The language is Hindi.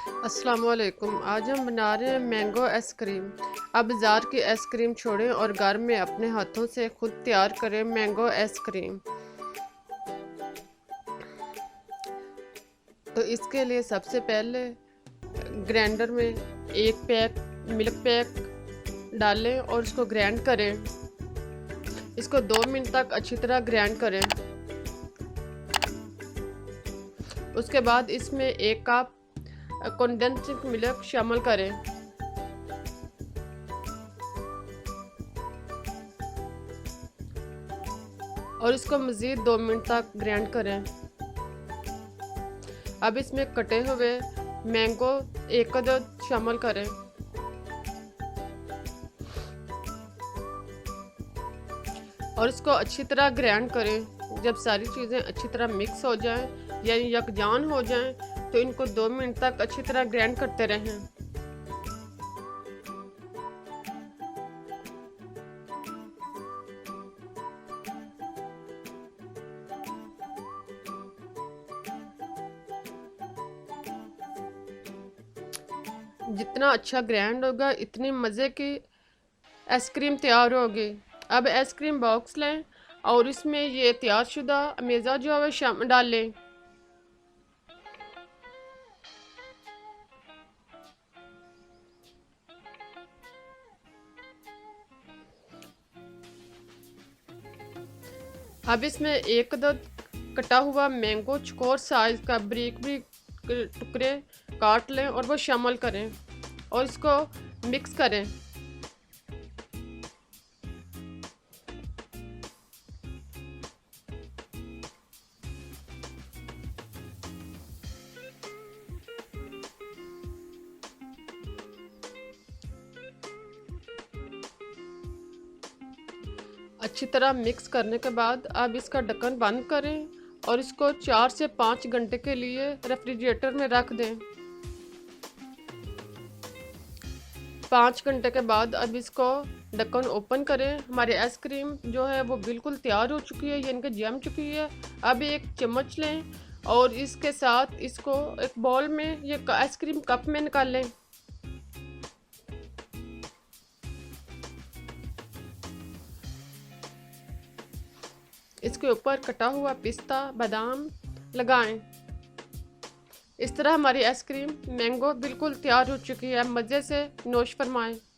अस्सलाम वालेकुम। आज हम बना रहे हैं मैंगो आइसक्रीम। आप बाज़ार की आइसक्रीम छोड़ें और घर में अपने हाथों से खुद तैयार करें मैंगो आइसक्रीम। तो इसके लिए सबसे पहले ग्राइंडर में एक पैक मिल्क पैक डालें और इसको ग्राइंड करें। इसको 2 मिनट तक अच्छी तरह ग्राइंड करें। उसके बाद इसमें 1 कप कंडेंस्ड मिल्क शामिल करें। और इसको मज़ीद 2 मिनट तक ग्राइंड करें। अब इसमें कटे हुए मैंगो 1 अदद शामिल करें। और इसको अच्छी तरह ग्राइंड करें। जब सारी चीज़ें अच्छी तरह मिक्स हो जाएं यानी यकजान हो जाएं तो इनको 2 मिनट तक अच्छी तरह ग्राइंड करते रहें। जितना अच्छा ग्राइंड होगा इतनी मज़े की आइसक्रीम तैयार होगी। अब आइसक्रीम बॉक्स लें और इसमें ये तैयारशुदा मेज़ा जो है शामिल डाल लें। अब इसमें 1 अदद कटा हुआ मैंगो चौकोर साइज़ का बारीक बारीक टुकड़े काट लें और वो शामिल करें और इसको मिक्स करें। अच्छी तरह मिक्स करने के बाद अब इसका ढक्कन बंद करें और इसको 4 से 5 घंटे के लिए रेफ्रिजरेटर में रख दें। 5 घंटे के बाद अब इसको ढक्कन ओपन करें। हमारी आइसक्रीम जो है वो बिल्कुल तैयार हो चुकी है, यानी कि जम चुकी है। अब एक चम्मच लें और इसके साथ इसको एक बाउल में ये आइसक्रीम कप में निकाल लें। इसके ऊपर कटा हुआ पिस्ता बादाम लगाएं। इस तरह हमारी आइसक्रीम मैंगो बिल्कुल तैयार हो चुकी है। मज़े से नोश फरमाएं।